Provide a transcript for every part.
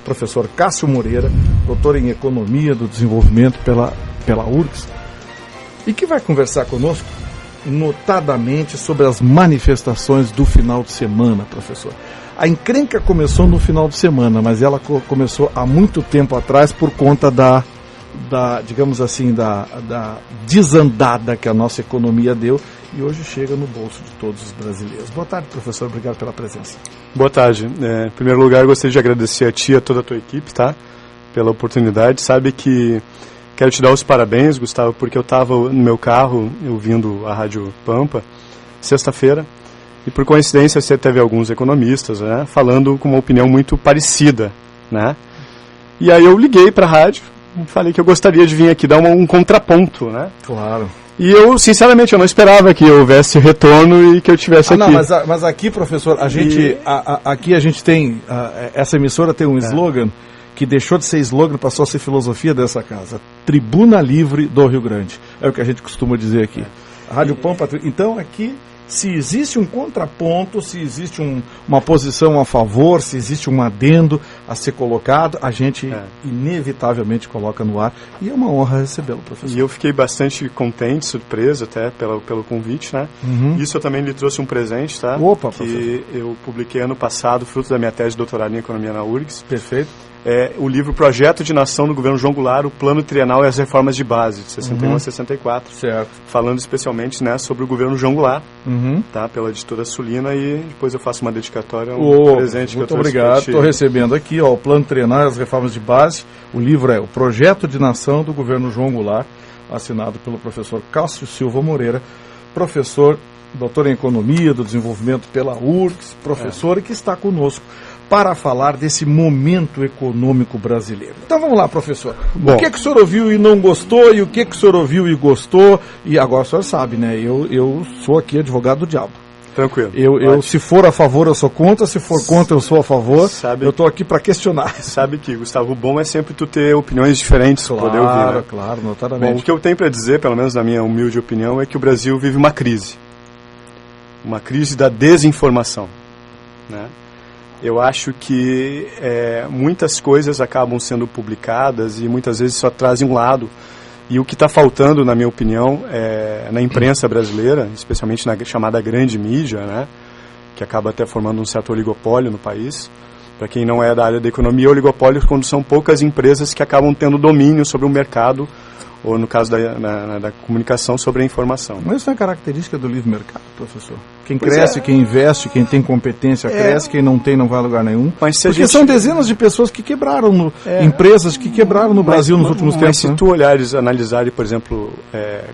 professor Cássio Moreira, doutor em Economia do Desenvolvimento pela URGS, e que vai conversar conosco notadamente sobre as manifestações do final de semana, professor. A encrenca começou no final de semana, mas ela começou há muito tempo atrás por conta digamos assim, da desandada que a nossa economia deu e hoje chega no bolso de todos os brasileiros. Boa tarde, professor. Obrigado pela presença. Boa tarde. Em primeiro lugar, eu gostaria de agradecer a ti e a toda a tua equipe, tá? Pela oportunidade. Sabe que quero te dar os parabéns, Gustavo, porque eu estava no meu carro ouvindo a Rádio Pampa, sexta-feira, e por coincidência você teve alguns economistas, né, falando com uma opinião muito parecida, né? E aí eu liguei para a rádio, falei que eu gostaria de vir aqui dar um contraponto, né? Claro. E eu, sinceramente, eu não esperava que houvesse retorno e que eu tivesse aqui. Não, mas aqui, professor, aqui a gente tem, essa emissora tem um slogan que deixou de ser slogan, passou a ser filosofia dessa casa. Tribuna Livre do Rio Grande. É o que a gente costuma dizer aqui. A Rádio Pampa. Então, aqui, se existe um contraponto, se existe uma posição a favor, se existe um adendo a ser colocado, a gente inevitavelmente coloca no ar. E é uma honra recebê-lo, professor. E eu fiquei bastante contente, surpreso até pelo convite, né? Uhum. Isso eu também lhe trouxe um presente, tá? Opa, que professor. Eu publiquei ano passado, fruto da minha tese de doutorado em Economia na URGS. Perfeito. O livro Projeto de Nação do Governo João Goulart, o Plano Trienal e as Reformas de Base, de 61 a 64. Certo. Falando especialmente, né, sobre o governo João Goulart, tá, pela editora Sulina, e depois eu faço uma dedicatória, presente muito que eu trouxe. Muito obrigado, estou recebendo aqui, o Plano Trienal e as Reformas de Base. O livro é o Projeto de Nação do Governo João Goulart, assinado pelo professor Cássio Silva Moreira, professor, doutor em Economia do Desenvolvimento pela URGS, professor que está conosco para falar desse momento econômico brasileiro. Então vamos lá, professor. Bom, o que o senhor ouviu e não gostou, e o que o senhor ouviu e gostou? E agora o senhor sabe, né? Eu sou aqui advogado do diabo. Tranquilo. Eu se for a favor, eu sou contra, se for contra, eu sou a favor. Eu estou aqui para questionar. Sabe que, Gustavo, o bom é sempre tu ter opiniões diferentes, para poder ouvir, né? Claro, notadamente. Bom, o que eu tenho para dizer, pelo menos na minha humilde opinião, é que o Brasil vive uma crise da desinformação, né? Eu acho que muitas coisas acabam sendo publicadas e muitas vezes só trazem um lado. E o que está faltando, na minha opinião, na imprensa brasileira, especialmente na chamada grande mídia, né, que acaba até formando um certo oligopólio no país. Para quem não é da área da economia, oligopólio quando são poucas empresas que acabam tendo domínio sobre o mercado, ou no caso da comunicação, sobre a informação. Mas isso é característica do livre mercado, professor. Quem cresce, quem investe, quem tem competência cresce, quem não tem não vai a lugar nenhum. Porque são dezenas de pessoas que quebraram, empresas que quebraram no Brasil nos últimos tempos. Mas se tu analisares, por exemplo,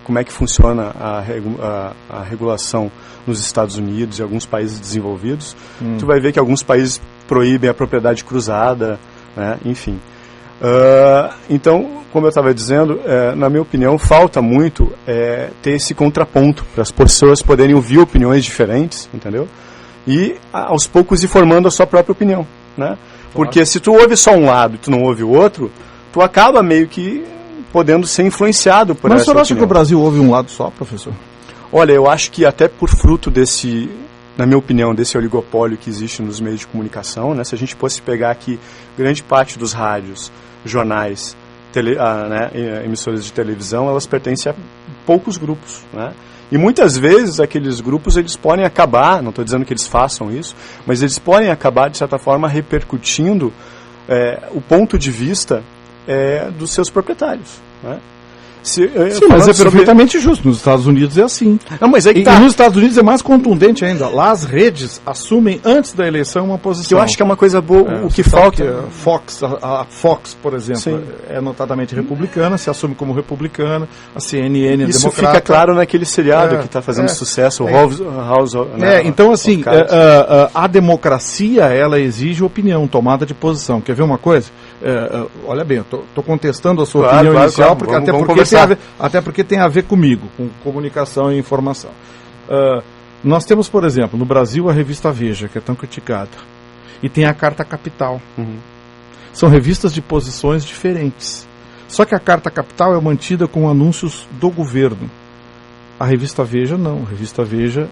como é que funciona a regulação nos Estados Unidos e alguns países desenvolvidos, tu vai ver que alguns países proíbem a propriedade cruzada, né? Enfim. Então, como eu estava dizendo, na minha opinião, falta muito ter esse contraponto para as pessoas poderem ouvir opiniões diferentes, entendeu? E aos poucos ir formando a sua própria opinião, né? Porque se tu ouve só um lado e tu não ouve o outro, tu acaba meio que podendo ser influenciado por essa opinião. Mas o senhor acha que o Brasil ouve um lado só, professor? Olha, eu acho que até por fruto desse, na minha opinião, desse oligopólio que existe nos meios de comunicação, né? Se a gente fosse pegar aqui grande parte dos rádios, jornais, emissoras de televisão, elas pertencem a poucos grupos, né? E muitas vezes aqueles grupos eles podem acabar, não estou dizendo que eles façam isso, mas eles podem acabar de certa forma repercutindo o ponto de vista dos seus proprietários, né? Sim, mas é perfeitamente justo. Nos Estados Unidos é assim. Não, mas é que e nos Estados Unidos é mais contundente ainda. Lá as redes assumem antes da eleição uma posição. Eu acho que é uma coisa boa. O que falta... A Fox, por exemplo, é notadamente republicana, se assume como republicana, a CNN é isso democrata. Fica claro naquele seriado que está fazendo sucesso, o House então, assim, a democracia, ela exige opinião, tomada de posição. Quer ver uma coisa? Olha bem, eu estou contestando a sua opinião inicial, porque até porque tem a ver comigo, com comunicação e informação. Nós temos, por exemplo, no Brasil a revista Veja, que é tão criticada, e tem a Carta Capital. São revistas de posições diferentes. Só que a Carta Capital é mantida com anúncios do governo. A revista Veja não. A revista Veja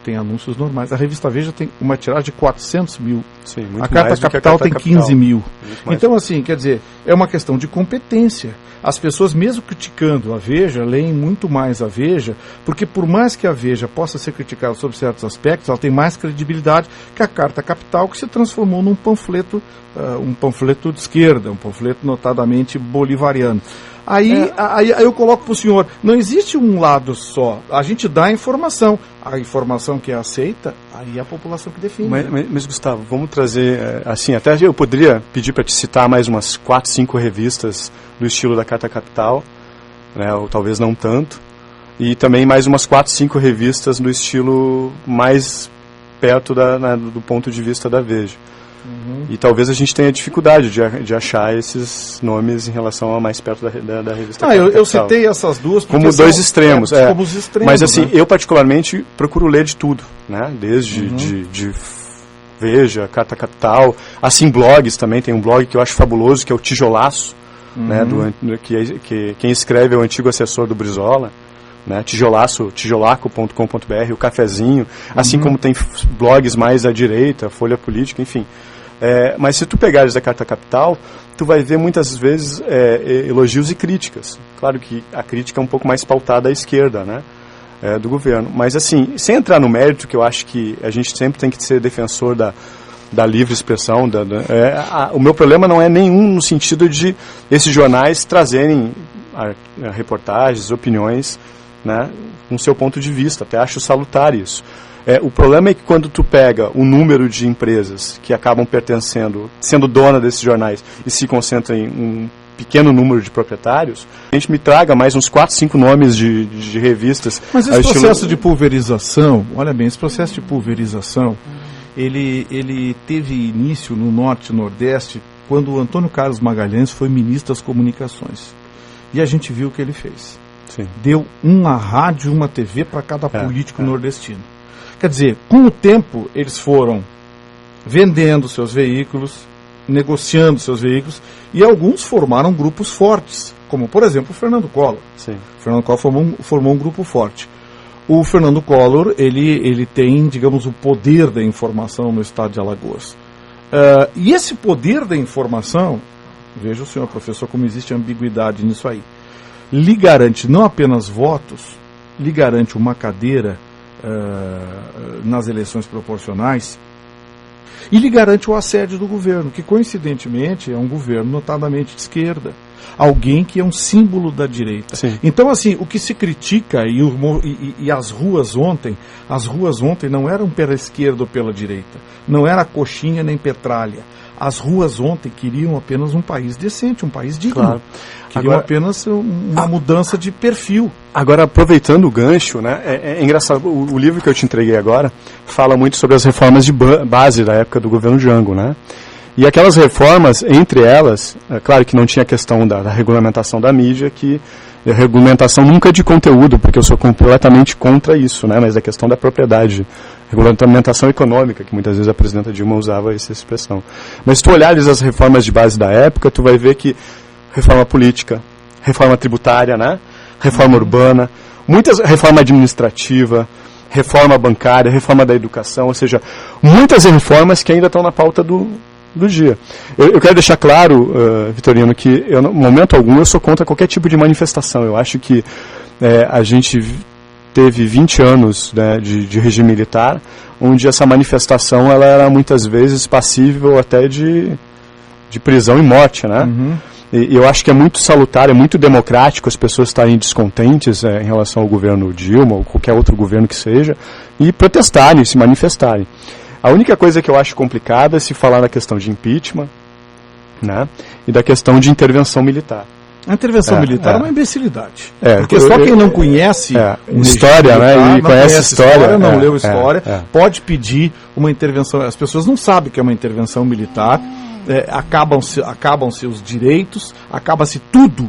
tem anúncios normais. A revista Veja tem uma tiragem de 400 mil. Sim, muito A Carta mais do que a Capital Carta tem 15 mil. mais. Então, assim, quer dizer, é uma questão de competência. As pessoas, mesmo criticando a Veja, leem muito mais a Veja, porque por mais que a Veja possa ser criticada sobre certos aspectos, ela tem mais credibilidade que a Carta Capital, que se transformou num panfleto, um panfleto de esquerda, um panfleto notadamente bolivariano. Aí eu coloco para o senhor, não existe um lado só. A gente dá a informação que é aceita, aí é a população que define. Mas Gustavo, vamos trazer, assim, até eu poderia pedir para te citar mais umas 4, 5 revistas do estilo da Carta Capital, né, ou talvez não tanto, e também mais umas 4, 5 revistas do estilo mais perto do ponto de vista da Veja. E talvez a gente tenha dificuldade de achar esses nomes em relação a mais perto da revista. Eu citei essas duas como dois extremos. Como os extremos. Mas assim, né? eu particularmente procuro ler de tudo, né? Desde de Veja, Carta Capital, assim blogs também. Tem um blog que eu acho fabuloso, que é o Tijolaço, né? Que quem escreve é o antigo assessor do Brizola. Né, tijolaco.com.br, o Cafezinho, assim como tem blogs mais à direita, Folha Política, enfim. Mas se tu pegares a Carta Capital, tu vai ver muitas vezes elogios e críticas. Claro que a crítica é um pouco mais pautada à esquerda, né, do governo. Mas assim, sem entrar no mérito, que eu acho que a gente sempre tem que ser defensor da livre expressão, o meu problema não é nenhum no sentido de esses jornais trazerem reportagens, opiniões, né, com seu ponto de vista. Até acho salutar isso. O problema é que quando tu pega o número de empresas que acabam sendo dona desses jornais e se concentra em um pequeno número de proprietários, a gente me traga mais uns 4, 5 nomes de revistas. Mas esse processo de pulverização, olha bem, esse processo de pulverização, ele teve início no Norte e Nordeste quando o Antônio Carlos Magalhães foi ministro das Comunicações. E a gente viu o que ele fez. Sim. Deu uma rádio e uma TV para cada político nordestino. Quer dizer, com o tempo, eles foram vendendo seus veículos, negociando seus veículos, e alguns formaram grupos fortes, como, por exemplo, o Fernando Collor. Sim. O Fernando Collor formou um grupo forte. O Fernando Collor, ele tem, digamos, o poder da informação no estado de Alagoas. E esse poder da informação, veja o senhor professor como existe ambiguidade nisso aí, lhe garante não apenas votos, lhe garante uma cadeira nas eleições proporcionais e lhe garante o assédio do governo, que coincidentemente é um governo notadamente de esquerda, alguém que é um símbolo da direita. Sim. Então, assim, o que se critica e as ruas ontem não eram pela esquerda ou pela direita, não era coxinha nem petralha. As ruas ontem queriam apenas um país decente, um país digno. Claro. Queriam apenas uma mudança de perfil. Agora, aproveitando o gancho, né, é engraçado, o livro que eu te entreguei agora fala muito sobre as reformas de base da época do governo Jango, né? E aquelas reformas, entre elas, é claro que não tinha a questão da regulamentação da mídia, que a regulamentação nunca é de conteúdo, porque eu sou completamente contra isso, né, mas a questão da propriedade, regulamentação econômica, que muitas vezes a presidenta Dilma usava essa expressão. Mas se tu olhares as reformas de base da época, tu vai ver que reforma política, reforma tributária, né, reforma urbana, reforma administrativa, reforma bancária, reforma da educação, ou seja, muitas reformas que ainda estão na pauta do dia. Eu quero deixar claro, Vitorino, que em momento algum eu sou contra qualquer tipo de manifestação. Eu acho que a gente teve 20 anos, né, de regime militar, onde essa manifestação ela era muitas vezes passível até de prisão e morte, né? E eu acho que é muito salutar, é muito democrático as pessoas estarem descontentes em relação ao governo Dilma ou qualquer outro governo que seja e protestarem, se manifestarem. A única coisa que eu acho complicada é se falar da questão de impeachment, né, e da questão de intervenção militar. A intervenção militar é uma imbecilidade. Porque só quem não conhece história, né, e conhece história, não leu história, pode pedir uma intervenção. As pessoas não sabem que é uma intervenção militar, acabam-se os direitos, acaba-se tudo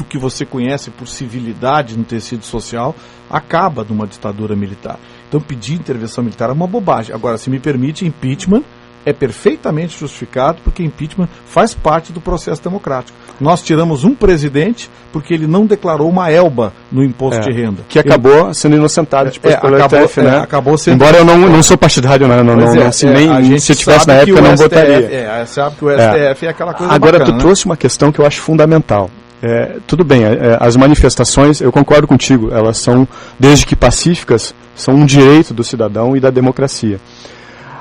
que você conhece por civilidade no tecido social, acaba numa ditadura militar. Então pedir intervenção militar é uma bobagem. Agora, se me permite, impeachment é perfeitamente justificado, porque impeachment faz parte do processo democrático. Nós tiramos um presidente porque ele não declarou uma elba no imposto de renda. Que acabou sendo inocentado depois pelo STF, né? Acabou sendo... Embora eu não sou partidário, nem se eu tivesse na época eu não votaria. Sabe que o STF é aquela coisa Agora, bacana, tu trouxe uma questão que eu acho fundamental. Tudo bem, as manifestações, eu concordo contigo, elas são, desde que pacíficas, são um direito do cidadão e da democracia.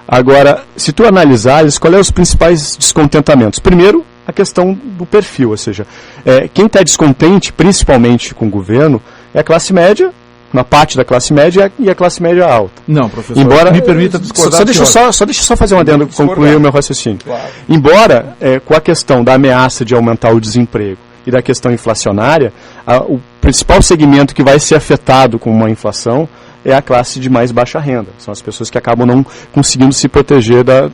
Agora, se tu analisares, quais são os principais descontentamentos? Primeiro, a questão do perfil, ou seja, quem está descontente, principalmente com o governo, é a classe média, uma parte da classe média e a classe média alta. Não, professor, me permita discordar. Só deixa eu só fazer um adendo, concluir o meu raciocínio. Claro. Embora, com a questão da ameaça de aumentar o desemprego e da questão inflacionária, o principal segmento que vai ser afetado com uma inflação é a classe de mais baixa renda. São as pessoas que acabam não conseguindo se proteger da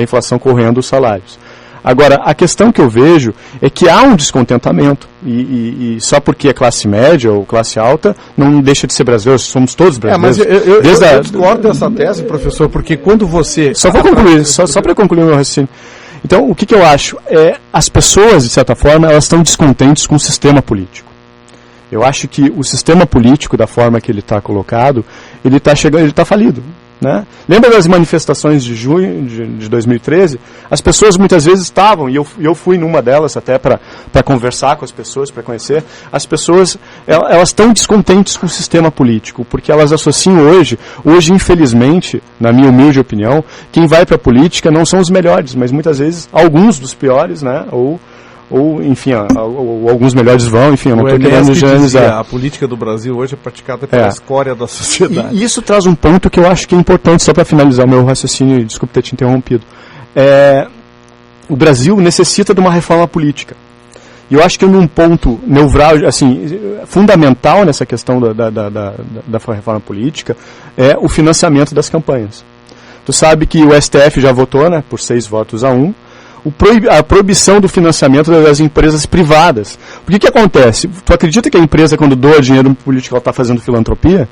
inflação correndo os salários. Agora, a questão que eu vejo é que há um descontentamento, e só porque é classe média ou classe alta, não deixa de ser brasileiro, somos todos brasileiros. Mas eu discordo dessa tese, professor, porque quando você... Só vou concluir, só para concluir o meu raciocínio. Então, o que eu acho? As pessoas, de certa forma, elas estão descontentes com o sistema político. Eu acho que o sistema político, da forma que ele está colocado, ele está falido. Né? Lembra das manifestações de junho de 2013? As pessoas muitas vezes estavam, e eu fui numa delas até para conversar com as pessoas, para conhecer. As pessoas, elas estão descontentes com o sistema político, porque elas associam hoje, infelizmente, na minha humilde opinião, quem vai para a política não são os melhores, mas muitas vezes alguns dos piores, né? Ou enfim, alguns melhores vão, enfim, eu não estou querendo generalizar. A política do Brasil hoje é praticada pela escória da sociedade. E isso traz um ponto que eu acho que é importante, só para finalizar o meu raciocínio, desculpe ter te interrompido. O Brasil necessita de uma reforma política. E eu acho que um ponto nevrálgico, assim, fundamental nessa questão da reforma política é o financiamento das campanhas. Tu sabe que o STF já votou, né, por 6-1, a proibição do financiamento das empresas privadas. Por que acontece? Tu acredita que a empresa, quando doa dinheiro político, ela está fazendo filantropia?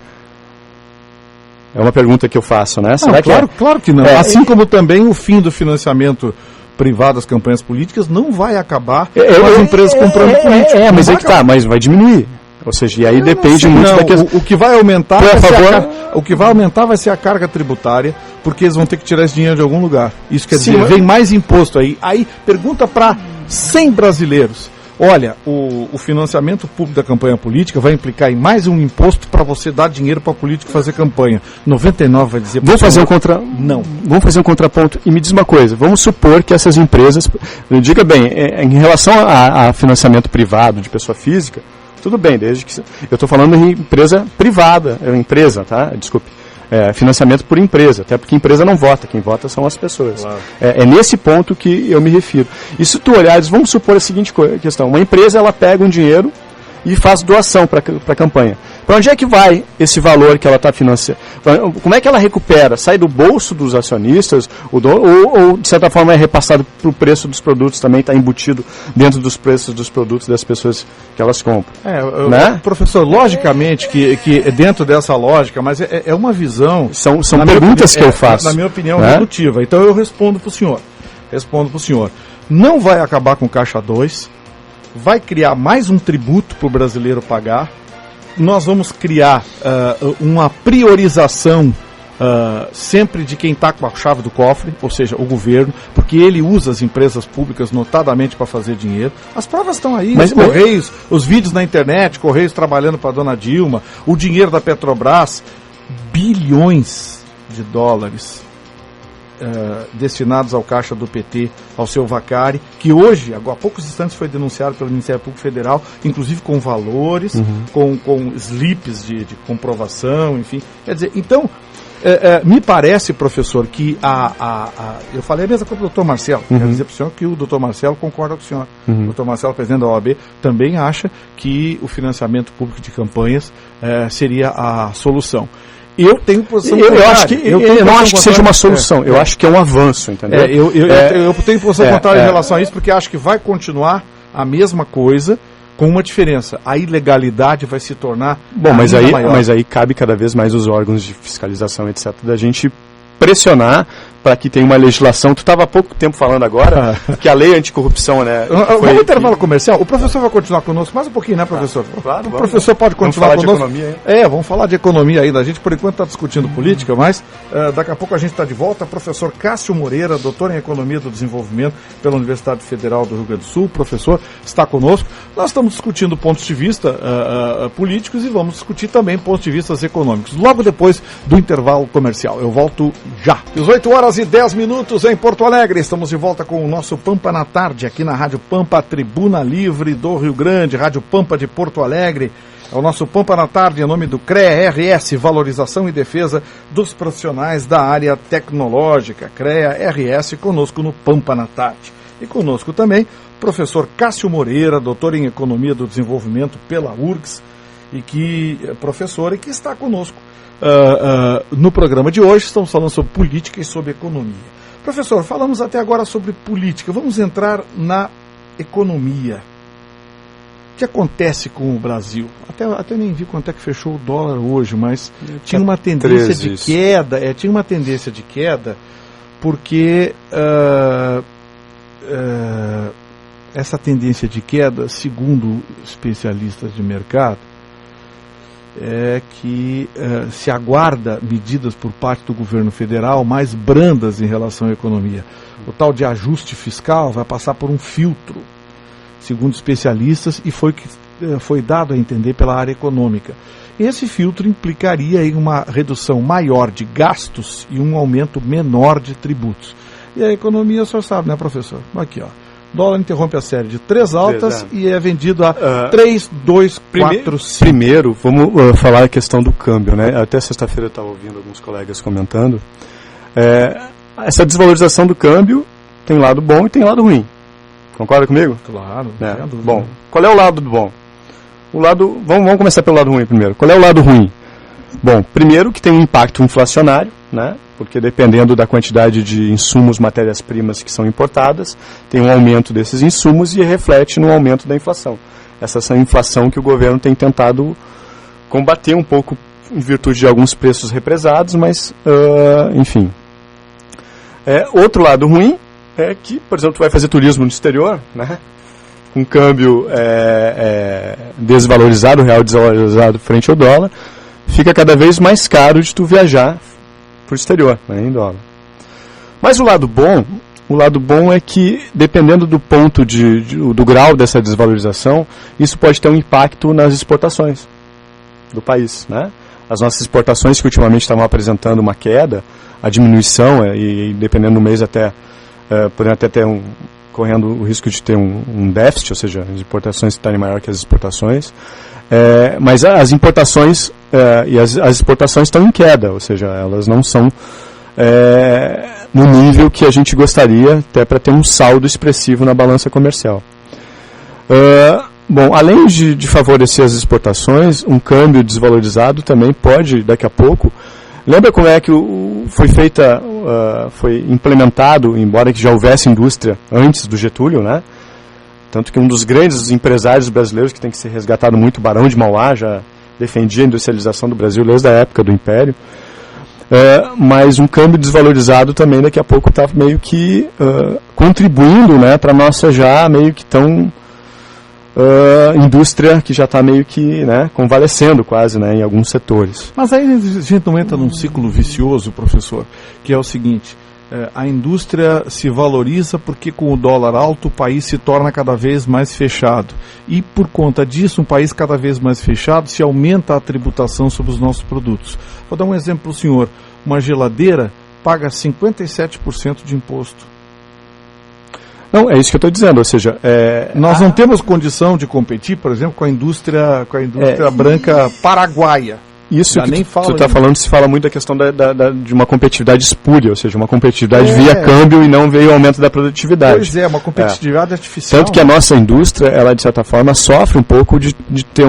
É uma pergunta que eu faço, né? Será claro que não. Assim como também o fim do financiamento privado das campanhas políticas não vai acabar com as empresas comprando políticos. Mas é que tá, mas vai diminuir. Ou seja, e aí depende muito da questão. O que vai aumentar vai ser a carga tributária, porque eles vão ter que tirar esse dinheiro de algum lugar. Isso quer dizer, vem mais imposto aí. Aí pergunta para 100 brasileiros. Olha, o financiamento público da campanha política vai implicar em mais um imposto para você dar dinheiro para o político fazer campanha. 99 vai dizer... Vamos fazer um contraponto. E me diz uma coisa, vamos supor que essas empresas... Diga bem, em relação a financiamento privado de pessoa física, tudo bem, desde que... Eu estou falando de empresa privada, tá? Desculpe. Financiamento por empresa, até porque empresa não vota, quem vota são as pessoas. Claro. É nesse ponto que eu me refiro. E se tu olhares, vamos supor a seguinte questão, uma empresa ela pega um dinheiro e faz doação para a campanha. Para onde é que vai esse valor que ela está financiando? Como é que ela recupera? Sai do bolso dos acionistas ou de certa forma é repassado para o preço dos produtos, também está embutido dentro dos preços dos produtos das pessoas que elas compram? Né? Professor, logicamente que dentro dessa lógica, mas é uma visão... São perguntas que eu faço. Na minha opinião, redutiva. Então eu respondo para o senhor. Não vai acabar com Caixa 2, vai criar mais um tributo para o brasileiro pagar. Nós vamos criar uma priorização sempre de quem está com a chave do cofre, ou seja, o governo, porque ele usa as empresas públicas notadamente para fazer dinheiro. As provas estão aí, os Correios, os vídeos na internet, Correios trabalhando para a dona Dilma, o dinheiro da Petrobras, bilhões de dólares destinados ao caixa do PT, ao seu Vacari, que hoje, há poucos instantes, foi denunciado pelo Ministério Público Federal, inclusive com valores, com slips de comprovação, enfim. Quer dizer, então, me parece, professor, que eu falei a mesma coisa para o doutor Marcelo, quero dizer para o senhor que o doutor Marcelo concorda com o senhor. O doutor Marcelo, presidente da OAB, também acha que o financiamento público de campanhas seria a solução. Eu tenho posição contrária. Eu não acho que seja uma solução, eu acho que é um avanço, entendeu? Eu tenho posição contrária em relação a isso, porque acho que vai continuar a mesma coisa, com uma diferença. A ilegalidade vai se tornar mas aí cabe cada vez mais os órgãos de fiscalização, etc., da gente pressionar para que tenha uma legislação. Tu estava há pouco tempo falando agora que a lei anticorrupção, né? Vamos intervalo comercial. O professor vai continuar conosco mais um pouquinho, né, professor? Claro, o professor pode continuar conosco. Vamos falar de economia, hein? Vamos falar de economia ainda. A gente, por enquanto, está discutindo política, mas daqui a pouco a gente está de volta. Professor Cássio Moreira, doutor em Economia do Desenvolvimento pela Universidade Federal do Rio Grande do Sul. O professor está conosco. Nós estamos discutindo pontos de vista políticos e vamos discutir também pontos de vista econômicos. Logo depois do intervalo comercial. Eu volto já. 18h10 em Porto Alegre. Estamos de volta com o nosso Pampa na Tarde, aqui na Rádio Pampa, Tribuna Livre do Rio Grande, Rádio Pampa de Porto Alegre. É o nosso Pampa na Tarde, em nome do CREA-RS, Valorização e Defesa dos Profissionais da Área Tecnológica. CREA-RS, conosco no Pampa na Tarde. E conosco também, professor Cássio Moreira, doutor em Economia do Desenvolvimento pela URGS, professor e que está conosco no programa de hoje. Estamos falando sobre política e sobre economia. Professor, falamos até agora sobre política. Vamos entrar na economia. O que acontece com o Brasil? Até nem vi quanto é que fechou o dólar hoje, mas tinha uma tendência de queda. Tinha uma tendência de queda porque essa tendência de queda, segundo especialistas de mercado, é que se aguarda medidas por parte do governo federal mais brandas em relação à economia. O tal de ajuste fiscal vai passar por um filtro, segundo especialistas, e foi dado a entender pela área econômica. Esse filtro implicaria em uma redução maior de gastos e um aumento menor de tributos. E a economia, o senhor sabe, né, professor? Aqui, ó. Dólar interrompe a série de 3 altas e é vendido a 3, 2, 4, 5. Primeiro, vamos falar a questão do câmbio, né? Até sexta-feira eu estava ouvindo alguns colegas comentando. Essa desvalorização do câmbio tem lado bom e tem lado ruim. Concorda comigo? Claro, sem dúvida. Bom, qual é o lado do bom? Vamos começar pelo lado ruim primeiro. Qual é o lado ruim? Bom, primeiro que tem um impacto inflacionário, né? Porque dependendo da quantidade de insumos, matérias-primas que são importadas, tem um aumento desses insumos e reflete no aumento da inflação. Essa é a inflação que o governo tem tentado combater um pouco em virtude de alguns preços represados, mas, enfim. Outro lado ruim é que, por exemplo, tu vai fazer turismo no exterior, né? Com câmbio desvalorizado, o real desvalorizado frente ao dólar, fica cada vez mais caro de tu viajar para o exterior, né, em dólar. Mas o lado bom é que, dependendo do ponto do grau dessa desvalorização, isso pode ter um impacto nas exportações do país, né? As nossas exportações que ultimamente estavam apresentando uma queda, a diminuição, e dependendo do mês podem até ter correndo o risco de ter um déficit, ou seja, as importações estarem maior que as exportações. Mas as importações e as exportações estão em queda, ou seja, elas não são no nível que a gente gostaria, até para ter um saldo expressivo na balança comercial. Bom, além de favorecer as exportações, um câmbio desvalorizado também pode, daqui a pouco... Lembra como é que foi implementado, embora que já houvesse indústria antes do Getúlio, né? Tanto que um dos grandes empresários brasileiros que tem que ser resgatado muito, Barão de Mauá, já defendia a industrialização do Brasil desde a época do Império. Mas um câmbio desvalorizado também daqui a pouco está meio que contribuindo, né, para a nossa já meio que tão indústria que já está meio que, né, convalescendo quase, né, em alguns setores. Mas aí a gente não entra num ciclo vicioso, professor, que é o seguinte: a indústria se valoriza porque com o dólar alto o país se torna cada vez mais fechado. E por conta disso, um país cada vez mais fechado, se aumenta a tributação sobre os nossos produtos. Vou dar um exemplo para o senhor. Uma geladeira paga 57% de imposto. Não, é isso que eu estou dizendo, ou seja... nós não temos condição de competir, por exemplo, com a indústria branca paraguaia. Isso que tu está falando, se fala muito da questão de uma competitividade espúria, ou seja, uma competitividade via câmbio e não veio o aumento da produtividade. Pois é, uma competitividade artificial. Tanto que a nossa indústria, ela de certa forma, sofre um pouco de ter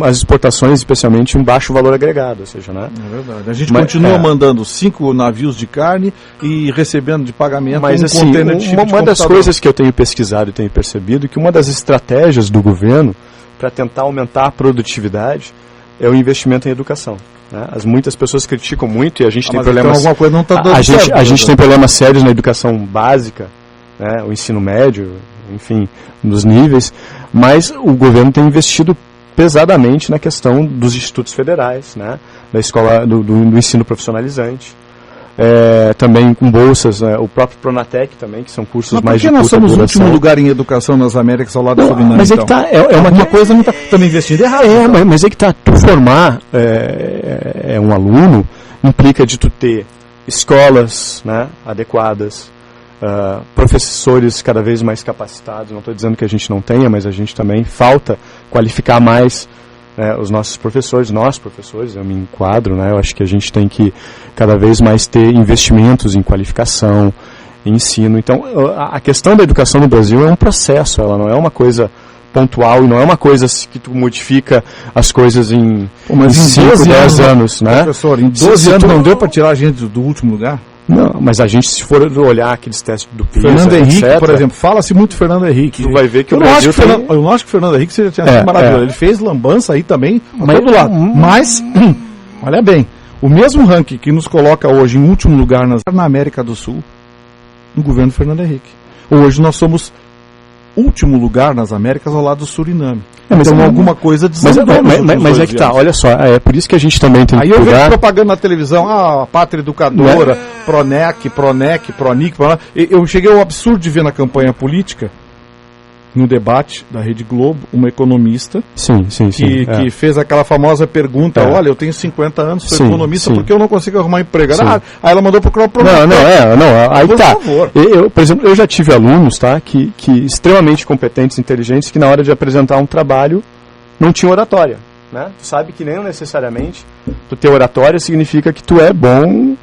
as exportações, especialmente, um baixo valor agregado, ou seja, né? É verdade. A gente continua mandando 5 navios de carne e recebendo de pagamento container de chip de uma das coisas que eu tenho pesquisado e tenho percebido, que uma das estratégias do governo para tentar aumentar a produtividade é o investimento em educação. né? Muitas pessoas criticam muito e a gente tem problemas. Então alguma coisa não está dando certo, a gente tem problemas sérios na educação básica, né? O ensino médio, enfim, nos níveis, mas o governo tem investido pesadamente na questão dos institutos federais, né? Da escola do ensino profissionalizante. Também com bolsas, né? O próprio Pronatec também, que são cursos mais de curta duração. Mas por que nós somos o último lugar em educação nas Américas ao lado do Suriname? Mas então? É que tá, uma coisa não está também investindo errado. Então. Mas é que tá, tu formar um aluno implica de tu ter escolas, né, adequadas, professores cada vez mais capacitados. Não estou dizendo que a gente não tenha, mas a gente também falta qualificar mais os nossos professores, eu me enquadro, né? Eu acho que a gente tem que cada vez mais ter investimentos em qualificação, em ensino. Então, a questão da educação no Brasil é um processo, ela não é uma coisa pontual e não é uma coisa que tu modifica as coisas em 5, 10 anos, né? Professor, em 12 anos não deu para tirar a gente do último lugar? Não, mas a gente, se for olhar aqueles testes do PISA, Fernando Henrique, etc., por exemplo, fala-se muito Fernando Henrique. Tu vai ver que o Brasil eu não acho que o Fernando Henrique seja maravilhoso. Ele fez lambança aí também, a todo lado. Mas, olha bem, o mesmo ranking que nos coloca hoje em último lugar na América do Sul, no governo Fernando Henrique. Hoje nós somos último lugar nas Américas ao lado do Suriname. Então alguma coisa desandou. Mas é que tá, olha só, é por isso que a gente também tem que cuidar. Aí eu vejo propaganda na televisão, a Pátria Educadora, Pronec, Pronic. Eu cheguei ao absurdo de ver na campanha política, no debate da Rede Globo, uma economista que fez aquela famosa pergunta, olha, eu tenho 50 anos, sou economista, por que eu não consigo arrumar emprego? Aí ela mandou procurar o problema. Aí tá. Por exemplo, eu já tive alunos, tá, que extremamente competentes, inteligentes, que na hora de apresentar um trabalho não tinham oratória, né? Tu sabe que nem necessariamente tu ter oratória significa que tu é bom.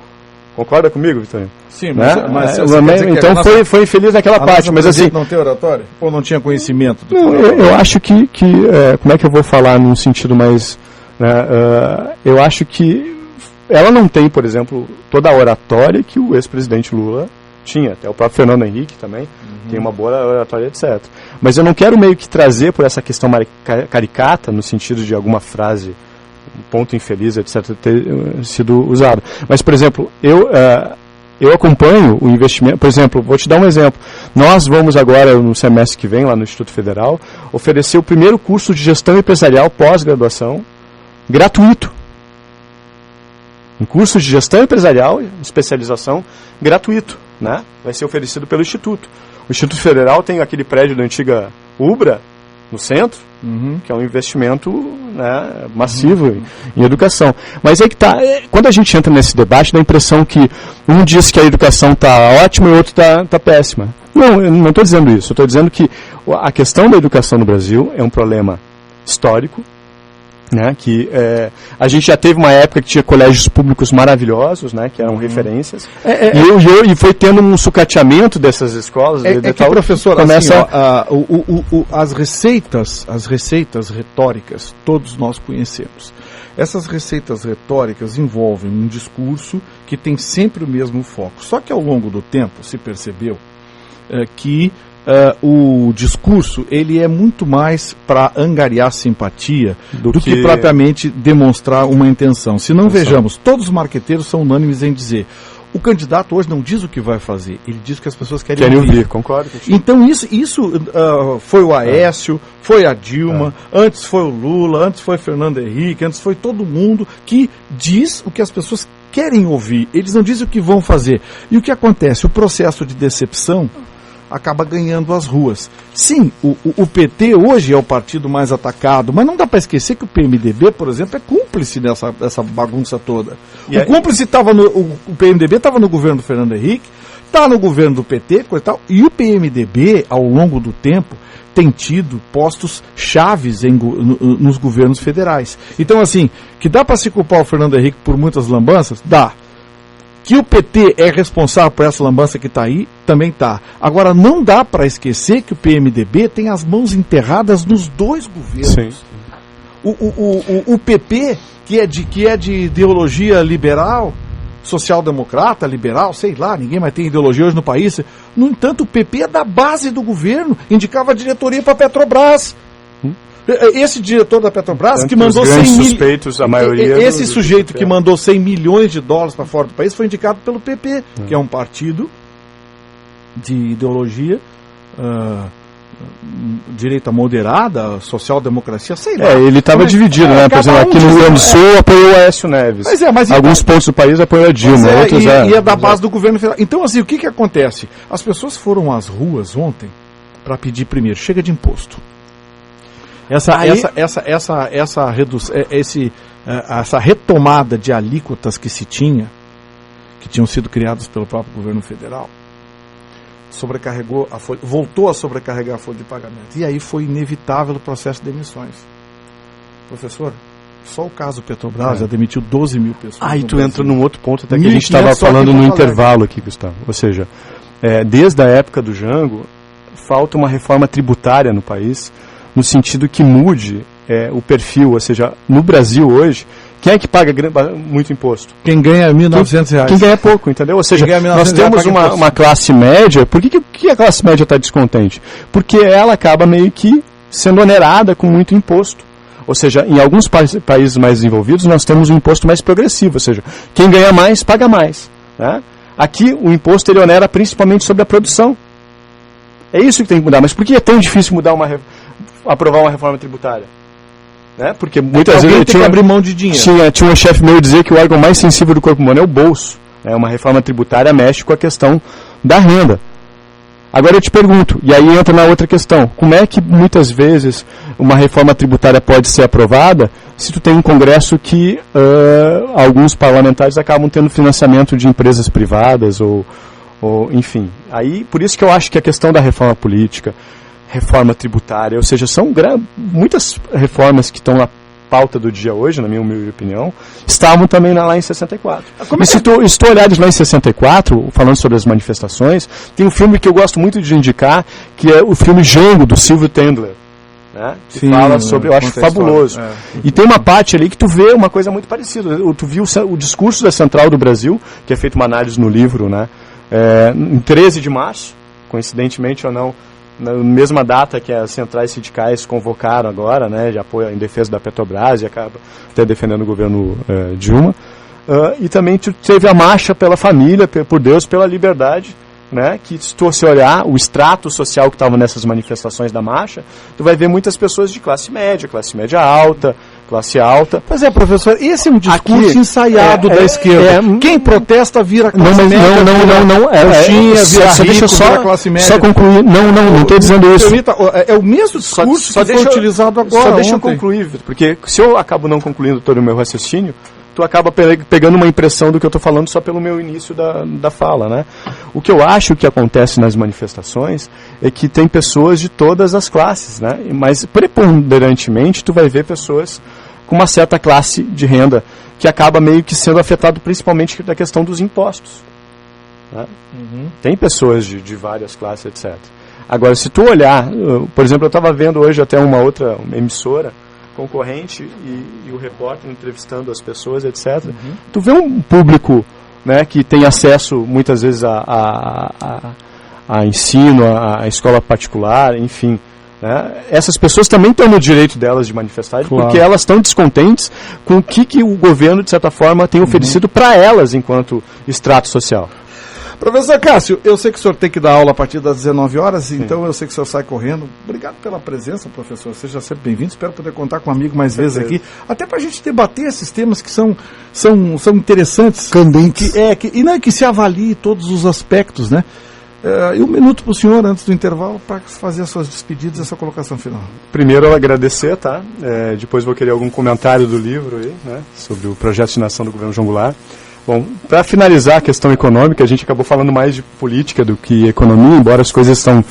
Concorda comigo, Vitorino? Sim, mas então foi infeliz naquela parte, mas assim... não tem oratória? Ou não tinha conhecimento? Eu acho que como é que eu vou falar num sentido mais... eu acho que ela não tem, por exemplo, toda a oratória que o ex-presidente Lula tinha. Até o próprio Fernando Henrique também tem uma boa oratória, etc. Mas eu não quero meio que trazer por essa questão caricata, no sentido de alguma frase... um ponto infeliz, etc., ter sido usado. Mas, por exemplo, eu acompanho o investimento. Por exemplo, vou te dar um exemplo. Nós vamos agora, no semestre que vem, lá no Instituto Federal, oferecer o primeiro curso de gestão empresarial pós-graduação gratuito. Um curso de gestão empresarial, especialização, gratuito, né? Vai ser oferecido pelo Instituto. O Instituto Federal tem aquele prédio da antiga UBRA, no centro, que é um investimento, né, massivo em educação. Mas é que tá, quando a gente entra nesse debate, dá a impressão que um diz que a educação está ótima e o outro está péssima. Não, eu não estou dizendo isso. Eu estou dizendo que a questão da educação no Brasil é um problema histórico, né, que a gente já teve uma época que tinha colégios públicos maravilhosos, né, que eram referências, e foi tendo um sucateamento dessas escolas. Professor, começa as receitas retóricas, todos nós conhecemos. Essas receitas retóricas envolvem um discurso que tem sempre o mesmo foco. Só que ao longo do tempo se percebeu que o discurso ele é muito mais para angariar simpatia do que propriamente demonstrar uma intenção. Se não vejamos, todos os marqueteiros são unânimes em dizer: o candidato hoje não diz o que vai fazer, ele diz o que as pessoas querem ouvir. Concordo. Então isso foi o Aécio, foi a Dilma, antes foi o Lula, antes foi Fernando Henrique, antes foi todo mundo que diz o que as pessoas querem ouvir. Eles não dizem o que vão fazer. E o que acontece? O processo de decepção acaba ganhando as ruas. Sim, o PT hoje é o partido mais atacado, mas não dá para esquecer que o PMDB, por exemplo, é cúmplice dessa bagunça toda. O PMDB estava no governo do Fernando Henrique, está no governo do PT, coisa e tal, e o PMDB, ao longo do tempo, tem tido postos chaves nos governos federais. Então, assim, que dá para se culpar o Fernando Henrique por muitas lambanças? Dá. Que o PT é responsável por essa lambança que está aí, também está. Agora, não dá para esquecer que o PMDB tem as mãos enterradas nos dois governos. Sim. O PP, que é de ideologia liberal, social-democrata, liberal, sei lá, ninguém mais tem ideologia hoje no país. No entanto, o PP é da base do governo, indicava a diretoria para a Petrobras. Esse diretor da Petrobras Tanto que mandou os grandes 100 suspeitos, a maioria esse sujeito que mandou 100 milhões de dólares para fora do país foi indicado pelo PP, que é um partido de ideologia direita moderada, social-democracia, sei lá. Ele estava dividido, né? Por exemplo, aqui no Rio Grande do Sul apoiou o Aécio Neves. Mas alguns pontos do país apoiou a Dilma, outros e é da base do governo federal. Então, assim, o que acontece? As pessoas foram às ruas ontem para pedir primeiro, chega de imposto. Essa retomada de alíquotas que tinham sido criadas pelo próprio governo federal, voltou a sobrecarregar a folha de pagamento. E aí foi inevitável o processo de demissões. Professor, só o caso Petrobras já demitiu 12 mil pessoas. Aí tu entra num outro ponto até que a gente estava falando no intervalo aqui, Gustavo. Ou seja, desde a época do Jango, falta uma reforma tributária no país, no sentido que mude o perfil. Ou seja, no Brasil hoje, quem é que paga muito imposto? Quem ganha R$ 1.900. Quem ganha pouco, entendeu? Ou seja, nós temos uma classe média. Por que a classe média está descontente? Porque ela acaba meio que sendo onerada com muito imposto. Ou seja, em alguns países mais desenvolvidos, nós temos um imposto mais progressivo. Ou seja, quem ganha mais, paga mais. Né? Aqui, o imposto ele onera principalmente sobre a produção. É isso que tem que mudar. Mas por que é tão difícil aprovar uma reforma tributária? Né? Porque muitas vezes tinha que abrir mão de dinheiro. Tinha um chefe meu dizer que o órgão mais sensível do corpo humano é o bolso. Uma reforma tributária mexe com a questão da renda. Agora eu te pergunto, e aí entra na outra questão, como é que muitas vezes uma reforma tributária pode ser aprovada se tu tem um Congresso que alguns parlamentares acabam tendo financiamento de empresas privadas ou enfim. Aí, por isso que eu acho que a questão da reforma política, reforma tributária, ou seja, são muitas reformas que estão na pauta do dia hoje, na minha humilde opinião, estavam também lá em 64. Se tu olhares lá em 64, falando sobre as manifestações, tem um filme que eu gosto muito de indicar, que é o filme Jango, do Silvio Tendler, né? Que fala sobre, eu acho fabuloso. E tem uma parte ali que tu vê uma coisa muito parecida. Tu viu o discurso da Central do Brasil, que é feito uma análise no livro, né? Em 13 de março, coincidentemente ou não, na mesma data que as centrais sindicais convocaram agora, né, de apoio em defesa da Petrobras, e acaba até defendendo o governo Dilma, e também teve a marcha pela família, por Deus, pela liberdade, né, que se você olhar o extrato social que estava nessas manifestações da marcha, tu vai ver muitas pessoas de classe média alta, classe alta. Pois é, professor, esse é um discurso ensaiado da esquerda. Quem protesta vira classe média. Só concluir. Não estou dizendo isso. É o mesmo discurso que foi utilizado agora. Só deixa eu concluir, porque se eu acabo não concluindo todo o meu raciocínio, tu acaba pegando uma impressão do que eu estou falando só pelo meu início da fala, né? O que eu acho que acontece nas manifestações é que tem pessoas de todas as classes, né? Mas preponderantemente tu vai ver pessoas com uma certa classe de renda que acaba meio que sendo afetado principalmente da questão dos impostos, né? Tem pessoas de várias classes, etc. Agora, se tu olhar, por exemplo, eu estava vendo hoje até uma outra emissora concorrente e o repórter entrevistando as pessoas, etc. Tu vê um público, né, que tem acesso muitas vezes a ensino, a escola particular, enfim. Né? Essas pessoas também estão no direito delas de manifestar, porque elas estão descontentes com o que o governo, de certa forma, tem oferecido para elas enquanto extrato social. Professor Cássio, eu sei que o senhor tem que dar aula a partir das 19 horas, então eu sei que o senhor sai correndo. Obrigado pela presença, professor. Seja sempre bem-vindo. Espero poder contar com um amigo mais vezes aqui, até para a gente debater esses temas que são interessantes. Candentes. Que se avalie todos os aspectos, né? E um minuto para o senhor, antes do intervalo, para fazer as suas despedidas e a sua colocação final. Primeiro, eu agradecer, tá? Depois vou querer algum comentário do livro aí, né? Sobre o projeto de nação do governo João Goulart. Bom, para finalizar a questão econômica, a gente acabou falando mais de política do que economia, embora as coisas estão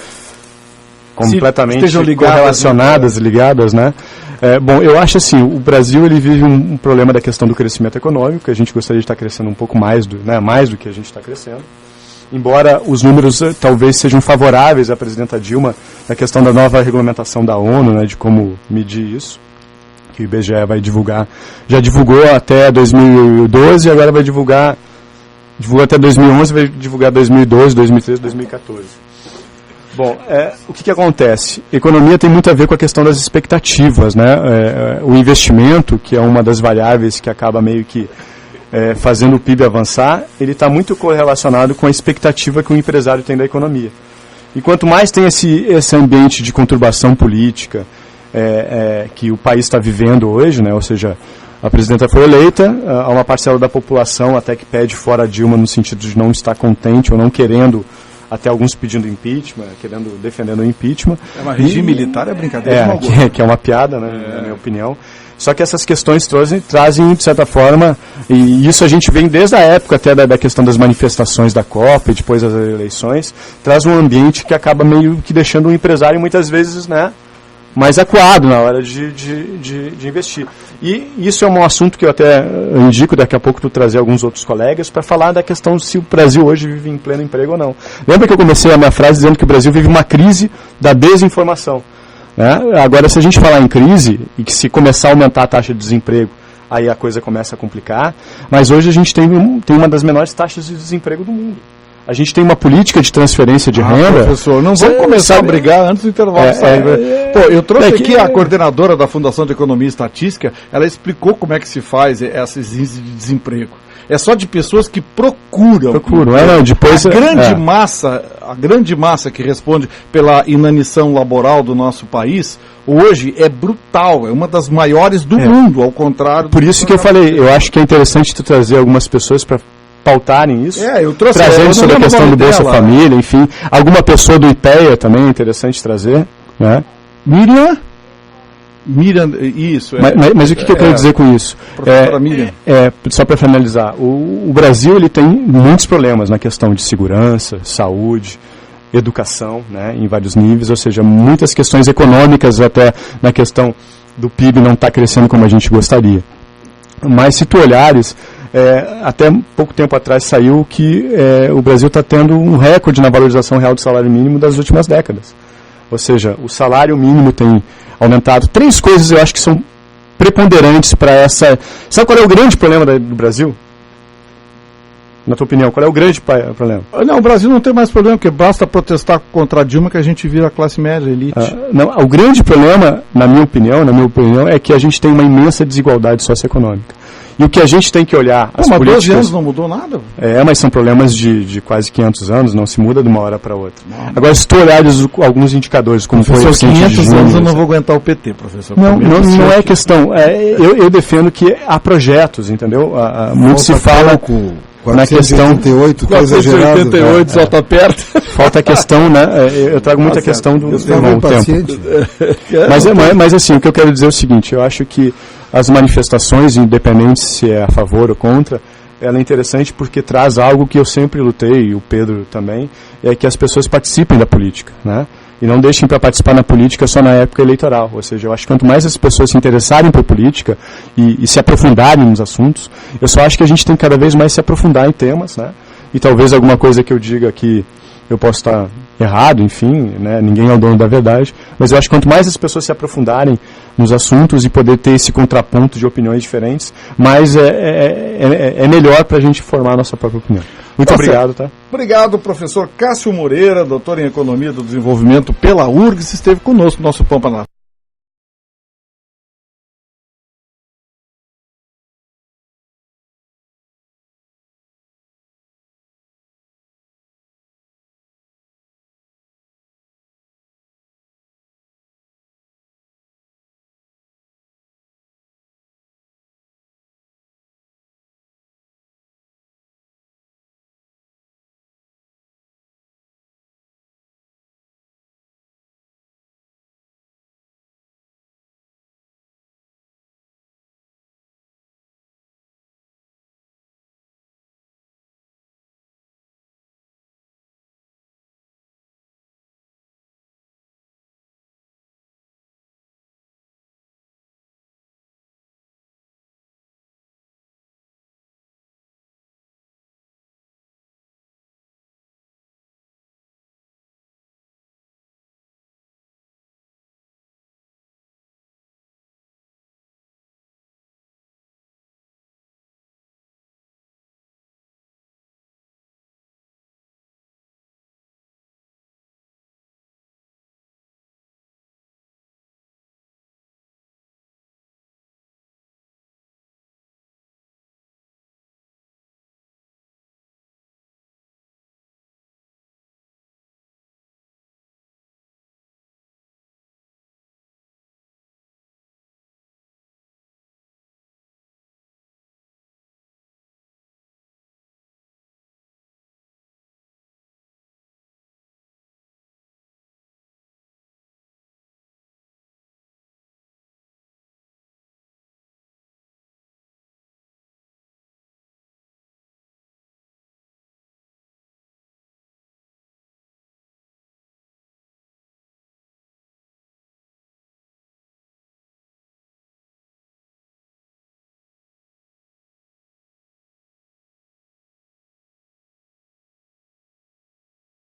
completamente correlacionadas, ligadas, né? Bom, eu acho assim, o Brasil ele vive um problema da questão do crescimento econômico, a gente gostaria de estar crescendo um pouco mais do que a gente está crescendo. Embora os números talvez sejam favoráveis à presidenta Dilma na questão da nova regulamentação da ONU, né, de como medir isso, que o IBGE vai divulgar. Já divulgou até 2012 e agora vai divulgou até 2011, vai divulgar 2012, 2013, 2014. Bom, o que acontece? Economia tem muito a ver com a questão das expectativas, né? O investimento, que é uma das variáveis que acaba meio que fazendo o PIB avançar, ele está muito correlacionado com a expectativa que o empresário tem da economia. E quanto mais tem esse ambiente de conturbação política que o país está vivendo hoje, né? Ou seja, a presidenta foi eleita, há uma parcela da população até que pede fora a Dilma no sentido de não estar contente ou não querendo, até alguns pedindo impeachment, defendendo o impeachment. Mas regime militar é brincadeira. Que é uma piada, né, na minha opinião. Só que essas questões trazem, de certa forma, e isso a gente vem desde a época até da questão das manifestações da Copa e depois das eleições, traz um ambiente que acaba meio que deixando o empresário muitas vezes, né, mais acuado na hora de investir. E isso é um assunto que eu até indico daqui a pouco tu trazer alguns outros colegas para falar da questão se o Brasil hoje vive em pleno emprego ou não. Lembra que eu comecei a minha frase dizendo que o Brasil vive uma crise da desinformação, né? Agora, se a gente falar em crise e que se começar a aumentar a taxa de desemprego, aí a coisa começa a complicar, mas hoje a gente tem uma das menores taxas de desemprego do mundo. A gente tem uma política de transferência de renda. Professor, não vamos começar a brigar antes do intervalo sair. Pô, eu trouxe aqui a coordenadora da Fundação de Economia e Estatística, ela explicou como é que se faz esses índices de desemprego. É só de pessoas que procuram. Depois a grande massa que responde pela inanição laboral do nosso país, hoje é brutal, é uma das maiores do mundo, ao contrário. Por isso que eu falei, eu acho que é interessante tu trazer algumas pessoas para pautarem isso, eu trouxe trazendo sobre a questão do Bolsa Família, enfim, alguma pessoa do IPEA também é interessante trazer, né? Miriam, isso. Mas o que eu quero dizer com isso? Professora Miriam. Só para finalizar, o Brasil ele tem muitos problemas na questão de segurança, saúde, educação, né, em vários níveis, ou seja, muitas questões econômicas até na questão do PIB não está crescendo como a gente gostaria. Mas se tu olhares, até pouco tempo atrás saiu que o Brasil está tendo um recorde na valorização real do salário mínimo das últimas décadas. Ou seja, o salário mínimo tem aumentado. 3 coisas eu acho que são preponderantes para essa... Sabe qual é o grande problema do Brasil? Na tua opinião, qual é o grande problema? Não, o Brasil não tem mais problema, porque basta protestar contra a Dilma que a gente vira a classe média, elite. O grande problema, na minha opinião, é que a gente tem uma imensa desigualdade socioeconômica. E o que a gente tem que olhar... Mas 12 anos não mudou nada? Mas são problemas de quase 500 anos, não se muda de uma hora para outra. Agora, se tu olhares alguns indicadores, como foi o 500 anos eu não vou aguentar o PT, professor. Não é questão. Eu defendo que há projetos, entendeu? Muito se fala... Na questão 488 só está perto. Falta a questão, né? Eu trago muita questão do tempo. Mas assim, o que eu quero dizer é o seguinte, eu acho que as manifestações, independente se é a favor ou contra, ela é interessante porque traz algo que eu sempre lutei, e o Pedro também, é que as pessoas participem da política, né? E não deixem para participar na política só na época eleitoral. Ou seja, eu acho que quanto mais as pessoas se interessarem por política e se aprofundarem nos assuntos, eu só acho que a gente tem que cada vez mais se aprofundar em temas, né? E talvez alguma coisa que eu diga aqui eu posso estar errado, enfim, né? Ninguém é o dono da verdade, mas eu acho que quanto mais as pessoas se aprofundarem nos assuntos e poder ter esse contraponto de opiniões diferentes, mais é melhor para a gente formar a nossa própria opinião. Muito obrigado, tá? Obrigado, professor Cássio Moreira, doutor em Economia do Desenvolvimento pela URGS, esteve conosco no nosso Pampa na